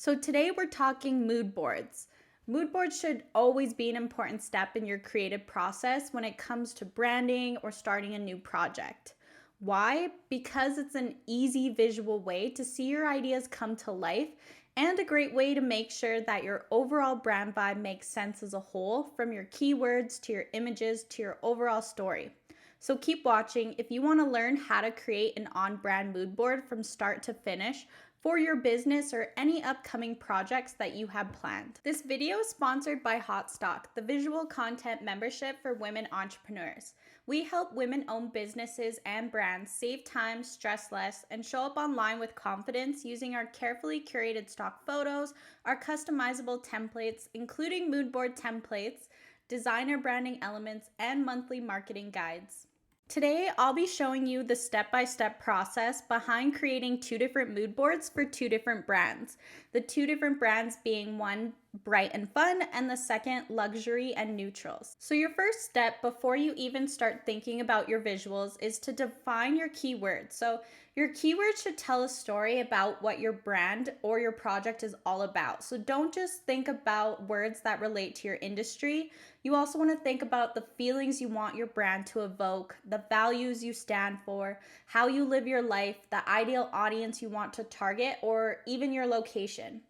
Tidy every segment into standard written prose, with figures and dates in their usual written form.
So today we're talking mood boards. Mood boards should always be an important step in your creative process when it comes to branding or starting a new project. Why? Because it's an easy visual way to see your ideas come to life and a great way to make sure that your overall brand vibe makes sense as a whole, from your keywords to your images to your overall story. So keep watching if you want to learn how to create an on-brand mood board from start to finish for your business or any upcoming projects that you have planned. This video is sponsored by Haute Stock, the visual content membership for women entrepreneurs. We help women-owned businesses and brands save time, stress less, and show up online with confidence using our carefully curated stock photos, our customizable templates, including Moodboard templates, designer branding elements, and monthly marketing guides. Today, I'll be showing you the step-by-step process behind creating two different mood boards for two different brands. The two different brands being one, bright and fun, and the second, luxury and neutrals. So your first step before you even start thinking about your visuals is to define your keywords. So your keywords should tell a story about what your brand or your project is all about. So don't just think about words that relate to your industry. You also want to think about the feelings you want your brand to evoke, the values you stand for, how you live your life, the ideal audience you want to target, or even your location.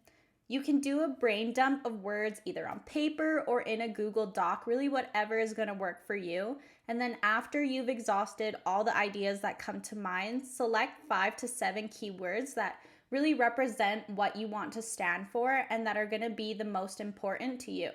You can do a brain dump of words either on paper or in a Google Doc, really whatever is going to work for you. And then after you've exhausted all the ideas that come to mind, select 5 to 7 keywords that really represent what you want to stand for and that are going to be the most important to you.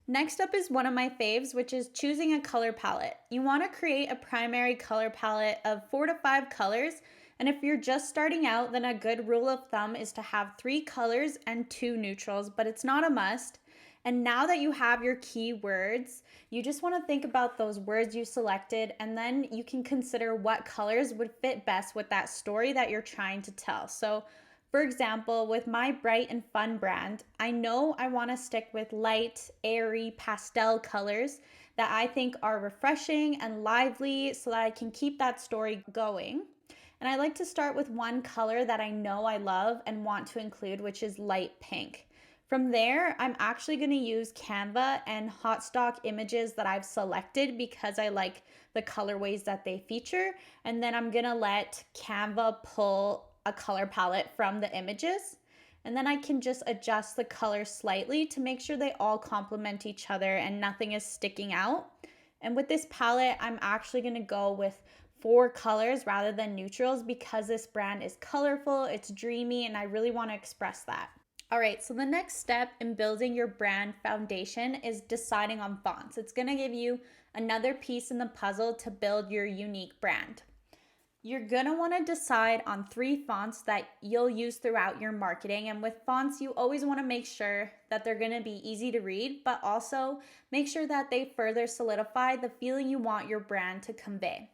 Next up is one of my faves, which is choosing a color palette. You want to create a primary color palette of 4 to 5 colors. And if you're just starting out, then a good rule of thumb is to have 3 colors and 2 neutrals, but it's not a must. And now that you have your keywords, you just want to think about those words you selected, and then you can consider what colors would fit best with that story that you're trying to tell. So for example, with my bright and fun brand, I know I want to stick with light, airy, pastel colors that I think are refreshing and lively so that I can keep that story going. And I like to start with one color that I know I love and want to include, which is light pink. From there, I'm actually going to use Canva and Haute Stock images that I've selected because I like the colorways that they feature. And then I'm going to let Canva pull a color palette from the images. And then I can just adjust the color slightly to make sure they all complement each other and nothing is sticking out. And with this palette, I'm actually going to go with 4 colors rather than neutrals because this brand is colorful, it's dreamy, and I really want to express that. All right, so the next step in building your brand foundation is deciding on fonts. It's going to give you another piece in the puzzle to build your unique brand. You're going to want to decide on 3 fonts that you'll use throughout your marketing. And with fonts, you always want to make sure that they're going to be easy to read, but also make sure that they further solidify the feeling you want your brand to convey.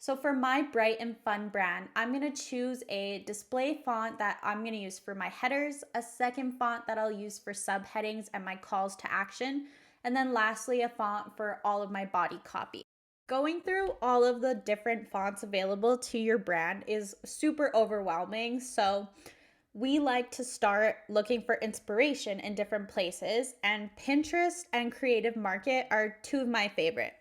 So for my bright and fun brand, I'm going to choose a display font that I'm going to use for my headers, a second font that I'll use for subheadings and my calls to action, and then lastly, a font for all of my body copy. Going through all of the different fonts available to your brand is super overwhelming, so we like to start looking for inspiration in different places, and Pinterest and Creative Market are 2 of my favorite.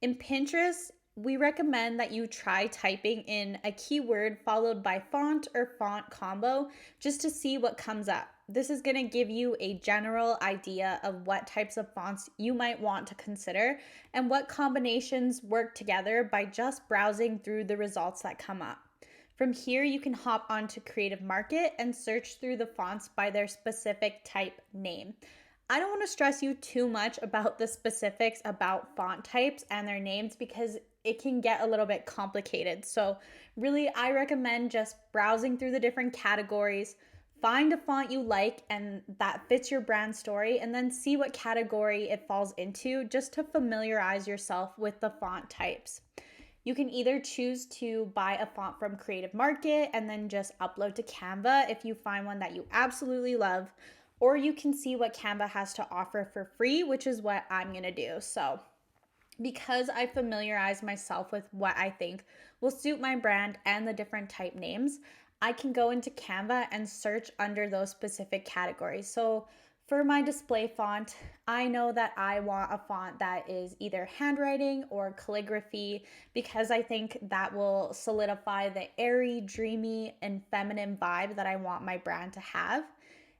In Pinterest, we recommend that you try typing in a keyword followed by font or font combo just to see what comes up. This is going to give you a general idea of what types of fonts you might want to consider and what combinations work together by just browsing through the results that come up. From here, you can hop onto Creative Market and search through the fonts by their specific type name. I don't want to stress you too much about the specifics about font types and their names because it can get a little bit complicated. So really, I recommend just browsing through the different categories, find a font you like and that fits your brand story, and then see what category it falls into just to familiarize yourself with the font types. You can either choose to buy a font from Creative Market and then just upload to Canva if you find one that you absolutely love, or you can see what Canva has to offer for free, which is what I'm going to do. So because I familiarize myself with what I think will suit my brand and the different type names, I can go into Canva and search under those specific categories. So for my display font, I know that I want a font that is either handwriting or calligraphy because I think that will solidify the airy, dreamy, and feminine vibe that I want my brand to have.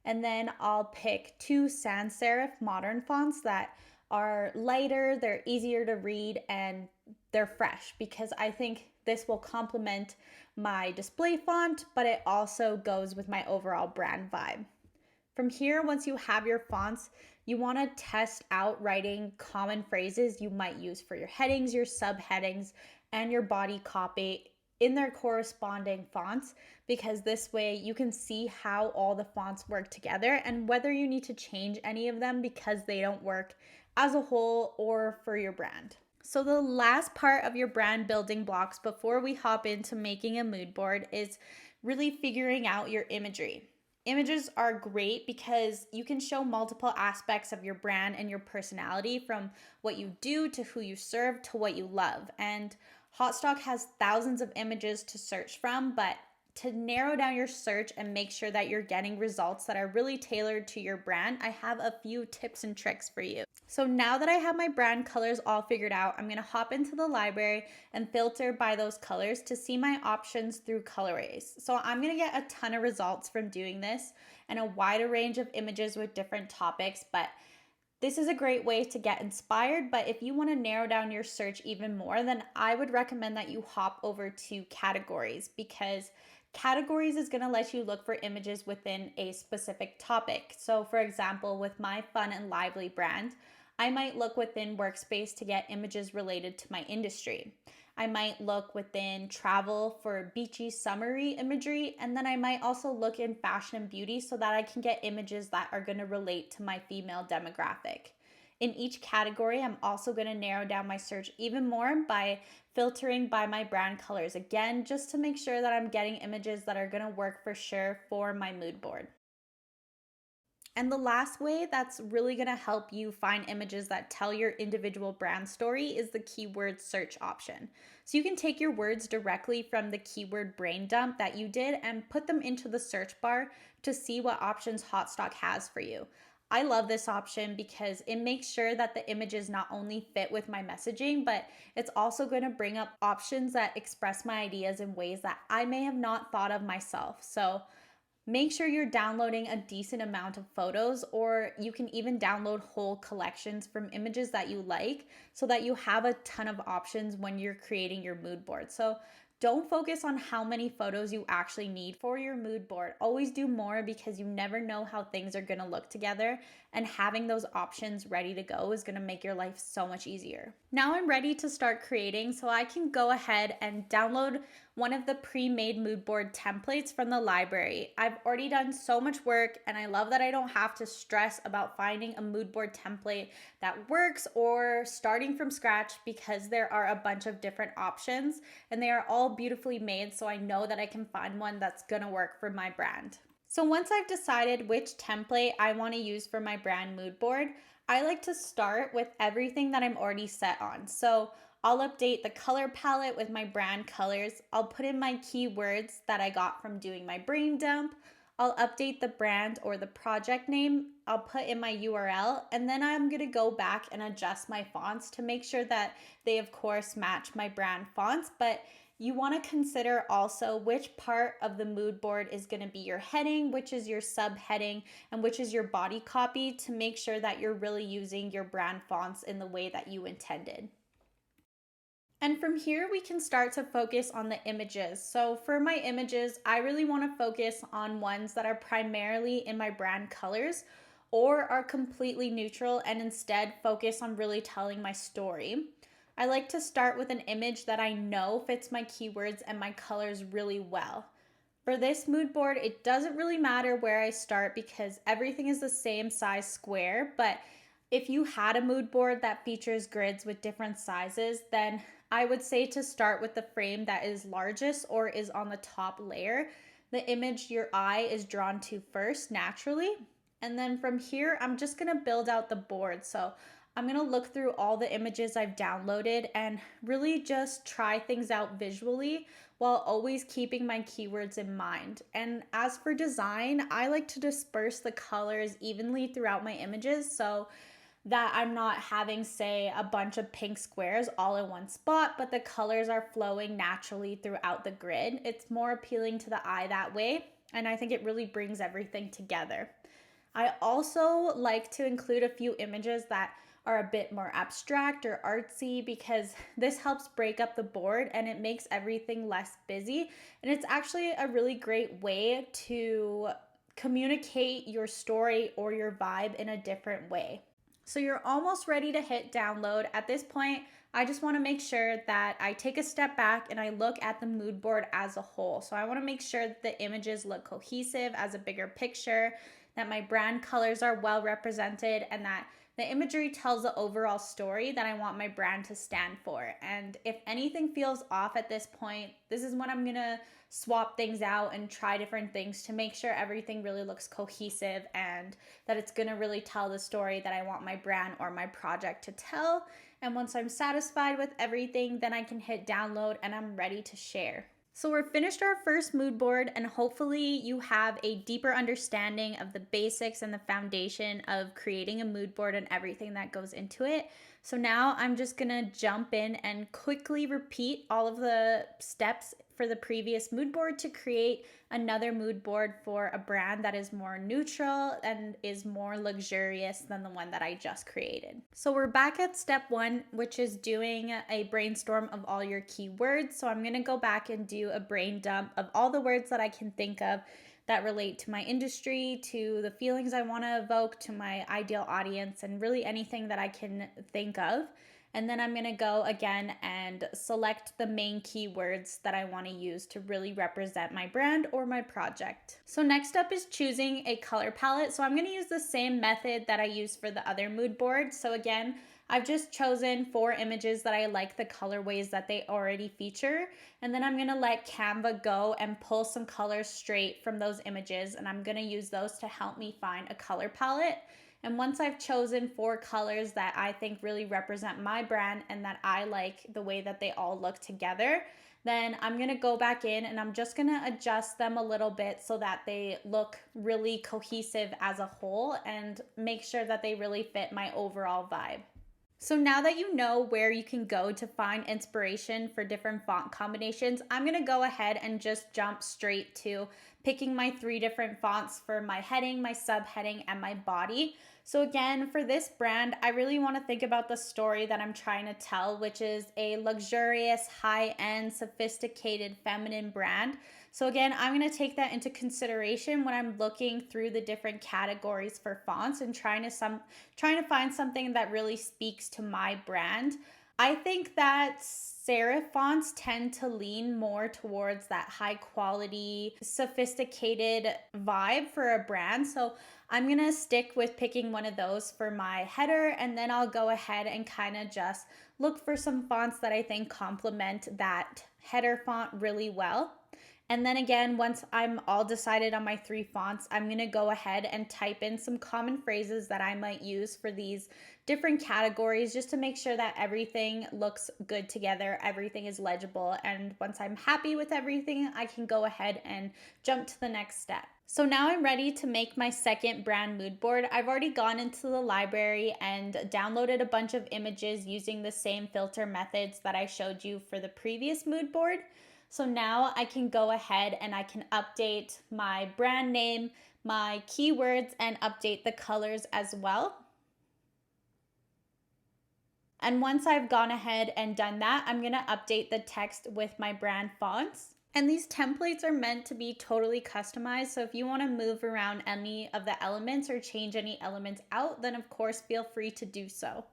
And then I'll pick two sans serif modern fonts that are lighter, they're easier to read, and they're fresh because I think this will complement my display font, but it also goes with my overall brand vibe. From here, once you have your fonts, you want to test out writing common phrases you might use for your headings, your subheadings, and your body copy in their corresponding fonts, because this way you can see how all the fonts work together and whether you need to change any of them because they don't work as a whole or for your brand. So the last part of your brand building blocks before we hop into making a mood board is really figuring out your imagery. Images are great because you can show multiple aspects of your brand and your personality, from what you do to who you serve to what you love. And Haute Stock has thousands of images to search from, but to narrow down your search and make sure that you're getting results that are really tailored to your brand, I have a few tips and tricks for you. So now that I have my brand colors all figured out, I'm gonna hop into the library and filter by those colors to see my options through colorways. So I'm gonna get a ton of results from doing this and a wider range of images with different topics, but this is a great way to get inspired. But if you want to narrow down your search even more, then I would recommend that you hop over to categories, because categories is going to let you look for images within a specific topic. So for example, with my fun and lively brand, I might look within workspace to get images related to my industry. I might look within travel for beachy, summery imagery, and then I might also look in fashion and beauty so that I can get images that are going to relate to my female demographic. In each category, I'm also going to narrow down my search even more by filtering by my brand colors, again, just to make sure that I'm getting images that are going to work for sure for my mood board. And the last way that's really going to help you find images that tell your individual brand story is the keyword search option. So you can take your words directly from the keyword brain dump that you did and put them into the search bar to see what options Haute Stock has for you. I love this option because it makes sure that the images not only fit with my messaging, but it's also going to bring up options that express my ideas in ways that I may have not thought of myself. So make sure you're downloading a decent amount of photos, or you can even download whole collections from images that you like so that you have a ton of options when you're creating your mood board. So don't focus on how many photos you actually need for your mood board. Always do more, because you never know how things are going to look together, and having those options ready to go is going to make your life so much easier. Now I'm ready to start creating, so I can go ahead and download one of the pre-made mood board templates from the library. I've already done so much work, and I love that I don't have to stress about finding a mood board template that works or starting from scratch, because there are a bunch of different options and they are all beautifully made, so I know that I can find one that's gonna work for my brand. So once I've decided which template I want to use for my brand mood board, I like to start with everything that I'm already set on. So I'll update the color palette with my brand colors. I'll put in my keywords that I got from doing my brain dump. I'll update the brand or the project name. I'll put in my URL, and then I'm going to go back and adjust my fonts to make sure that they of course match my brand fonts. But you want to consider also which part of the mood board is going to be your heading, which is your subheading, and which is your body copy, to make sure that you're really using your brand fonts in the way that you intended. And from here, we can start to focus on the images. So for my images, I really want to focus on ones that are primarily in my brand colors or are completely neutral, and instead focus on really telling my story. I like to start with an image that I know fits my keywords and my colors really well. For this mood board, it doesn't really matter where I start because everything is the same size square, but if you had a mood board that features grids with different sizes, then I would say to start with the frame that is largest or is on the top layer, the image your eye is drawn to first naturally. And then from here, I'm just gonna build out the board. So I'm going to look through all the images I've downloaded and really just try things out visually while always keeping my keywords in mind. And as for design, I like to disperse the colors evenly throughout my images so that I'm not having, say, a bunch of pink squares all in one spot, but the colors are flowing naturally throughout the grid. It's more appealing to the eye that way, and I think it really brings everything together. I also like to include a few images that are a bit more abstract or artsy because this helps break up the board and it makes everything less busy. And it's actually a really great way to communicate your story or your vibe in a different way. So you're almost ready to hit download. At this point, I just want to make sure that I take a step back and I look at the mood board as a whole. So I want to make sure that the images look cohesive as a bigger picture, that my brand colors are well represented, and that the imagery tells the overall story that I want my brand to stand for. And if anything feels off at this point, this is when I'm gonna swap things out and try different things to make sure everything really looks cohesive and that it's gonna really tell the story that I want my brand or my project to tell. And once I'm satisfied with everything, then I can hit download and I'm ready to share. So we're finished our first mood board, and hopefully you have a deeper understanding of the basics and the foundation of creating a mood board and everything that goes into it. So now I'm just gonna jump in and quickly repeat all of the steps for the previous mood board to create another mood board for a brand that is more neutral and is more luxurious than the one that I just created. So we're back at step 1, which is doing a brainstorm of all your keywords. So I'm gonna go back and do a brain dump of all the words that I can think of that relate to my industry, to the feelings I want to evoke, to my ideal audience, and really anything that I can think of. And then I'm going to go again and select the main keywords that I want to use to really represent my brand or my project. So next up is choosing a color palette. So I'm going to use the same method that I used for the other mood board. So again, I've just chosen 4 images that I like the colorways that they already feature. And then I'm gonna let Canva go and pull some colors straight from those images. And I'm gonna use those to help me find a color palette. And once I've chosen 4 colors that I think really represent my brand and that I like the way that they all look together, then I'm gonna go back in and I'm just gonna adjust them a little bit so that they look really cohesive as a whole and make sure that they really fit my overall vibe. So now that you know where you can go to find inspiration for different font combinations, I'm going to go ahead and just jump straight to picking my 3 different fonts for my heading, my subheading, and my body. So again, for this brand, I really want to think about the story that I'm trying to tell, which is a luxurious, high-end, sophisticated, feminine brand. So again, I'm going to take that into consideration when I'm looking through the different categories for fonts and trying to find something that really speaks to my brand. I think that serif fonts tend to lean more towards that high quality, sophisticated vibe for a brand. So I'm going to stick with picking one of those for my header, and then I'll go ahead and kind of just look for some fonts that I think complement that header font really well. And then again, once I'm all decided on my 3 fonts, I'm going to go ahead and type in some common phrases that I might use for these different categories just to make sure that everything looks good together, everything is legible. And once I'm happy with everything, I can go ahead and jump to the next step. So now I'm ready to make my second brand mood board. I've already gone into the library and downloaded a bunch of images using the same filter methods that I showed you for the previous mood board. So now I can go ahead and I can update my brand name, my keywords, and update the colors as well. And once I've gone ahead and done that, I'm gonna update the text with my brand fonts. And these templates are meant to be totally customized. So if you wanna move around any of the elements or change any elements out, then of course feel free to do so.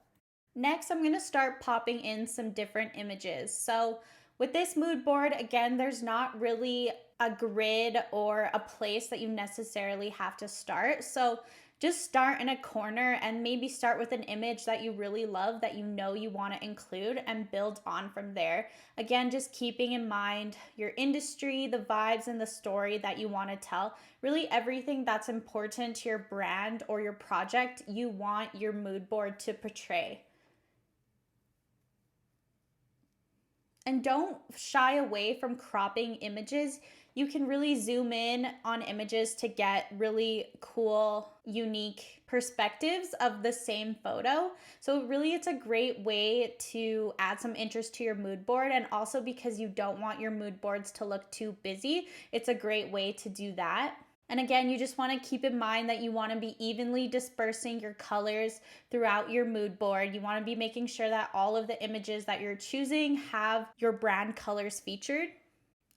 Next, I'm gonna start popping in some different images. So With this mood board, again, there's not really a grid or a place that you necessarily have to start. So just start in a corner and maybe start with an image that you really love that you know you want to include and build on from there. Again, just keeping in mind your industry, the vibes, and the story that you want to tell. Really, everything that's important to your brand or your project, you want your mood board to portray. And don't shy away from cropping images. You can really zoom in on images to get really cool, unique perspectives of the same photo. So really it's a great way to add some interest to your mood board, and also because you don't want your mood boards to look too busy, it's a great way to do that. And again, you just want to keep in mind that you want to be evenly dispersing your colors throughout your mood board. You want to be making sure that all of the images that you're choosing have your brand colors featured.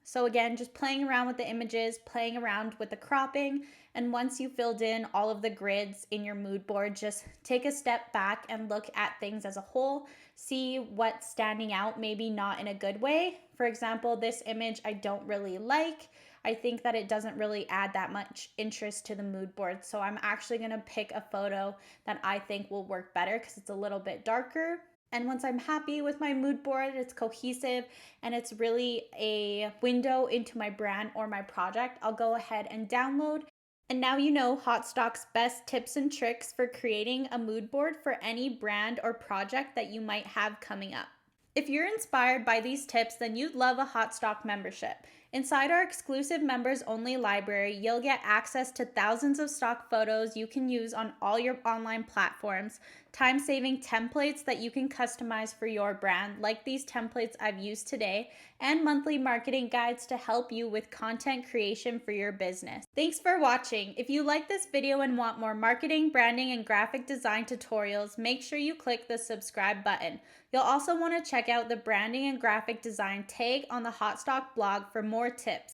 So again, just playing around with the images, playing around with the cropping, and once you filled in all of the grids in your mood board, just take a step back and look at things as a whole, see what's standing out, maybe not in a good way. For example, this image I don't really like. I think that it doesn't really add that much interest to the mood board. So I'm actually gonna pick a photo that I think will work better because it's a little bit darker. And once I'm happy with my mood board, it's cohesive and it's really a window into my brand or my project, I'll go ahead and download. And now you know Haute Stock's best tips and tricks for creating a mood board for any brand or project that you might have coming up. If you're inspired by these tips, then you'd love a Haute Stock membership. Inside our exclusive members only library, you'll get access to thousands of stock photos you can use on all your online platforms, time-saving templates that you can customize for your brand, like these templates I've used today, and monthly marketing guides to help you with content creation for your business. Thanks for watching. If you like this video and want more marketing, branding, and graphic design tutorials, make sure you click the subscribe button. You'll also want to check out the branding and graphic design tag on the Haute Stock blog for more tips.